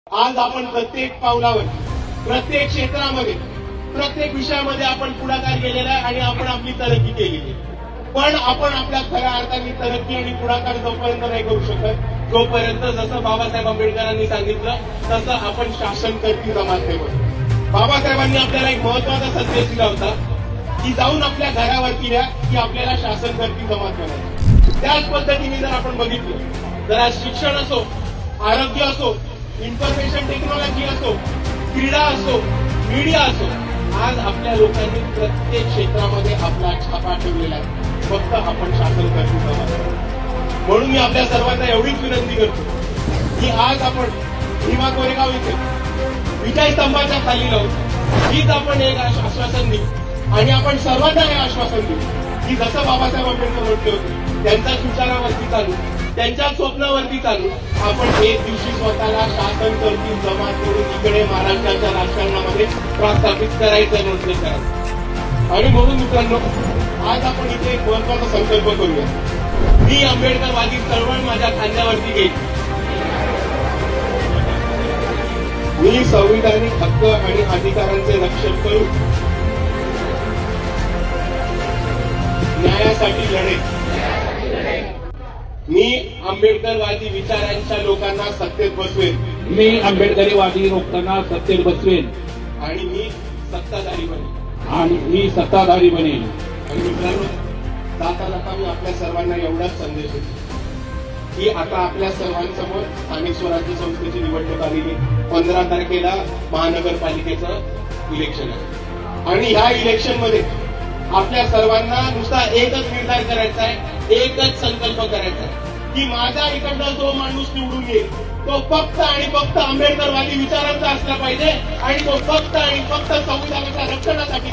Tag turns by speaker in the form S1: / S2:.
S1: आज आपण प्रत्येक पावलावर, प्रत्येक क्षेत्रामध्ये, प्रत्येक विषयामध्ये आपण पुढाकार केलेला आहे आणि आपण आपली तरक्की केलेली आहे. पण आपण आपल्या खऱ्या अर्थाने तरक्की आणि पुढाकार जोपर्यंत नाही करू शकत, जोपर्यंत जसं बाबासाहेब आंबेडकरांनी सांगितलं तसं आपण शासन करती जमात नाही बनत. बाबासाहेबांनी आपल्याला एक महत्वाचा संदेश दिला होता की जाऊन आपल्या घरावरती द्या की आपल्याला शासन करती जमात बनायचं. त्याच पद्धतीने जर आपण बघितलं तर आज शिक्षण असो, आरोग्य असो, इन्फॉर्मेशन टेक्नॉलॉजी असो, क्रीडा असो, मीडिया असो, आज आपल्या लोकांनी प्रत्येक क्षेत्रामध्ये आपला छापा ठेवलेला आहे. फक्त आपण शासन करतो जमात. म्हणून मी आपल्या सर्वांना एवढीच विनंती करतो की आज आपण भीमा कोरेगाव इथे विजय स्तंभाच्या खाली राहू, हीच आपण एक आश्वासन देऊ आणि आपण सर्वांना हे आश्वासन देऊ की जसं बाबासाहेब आंबेडकर म्हटले होते त्यांच्याच विचारावरती चालू, त्यांच्या स्वप्नावरती चालू, आपण एक दिवशी स्वतःला शासन करती जमात करून इकडे महाराष्ट्राच्या राजकारणामध्ये प्रस्थापित करायचं म्हटलं करायचं. आणि म्हणून मित्रांनो, आज आपण इथे एक महत्वाचा संकल्प करूया. मी आंबेडकरवादी चळवळ माझ्या खांद्यावरती घेईन. मी संविधानिक हक्क आणि अधिकारांचे रक्षण करू, न्यायासाठी लढेल. मी आंबेडकरवादी विचारांच्या लोकांना सत्तेत बसवेन.
S2: मी आंबेडकरीवादी लोकांना सत्तेत बसवेन
S1: आणि मी सत्ताधारी बनेन.
S2: सत्ताधारी बनेन.
S1: आणि मित्रांनो, जाता जाता मी आपल्या सर्वांना एवढाच संदेश देतो की आता आपल्या सर्वांसमोर स्थानिक स्वराज्य संस्थेची निवडणूक आलेली. 15 तारखेला महानगरपालिकेचं इलेक्शन आहे आणि ह्या इलेक्शन मध्ये आपल्या सर्वांना नुसता एकच निर्धार करायचा आहे, एकच संकल्प करायचा आहे की माझा इकडनं जो माणूस निवडून येईल तो फक्त आणि फक्त आंबेडकरवादी विचारांचा असला पाहिजे आणि तो फक्त आणि फक्त संविधानाच्या रक्षणासाठी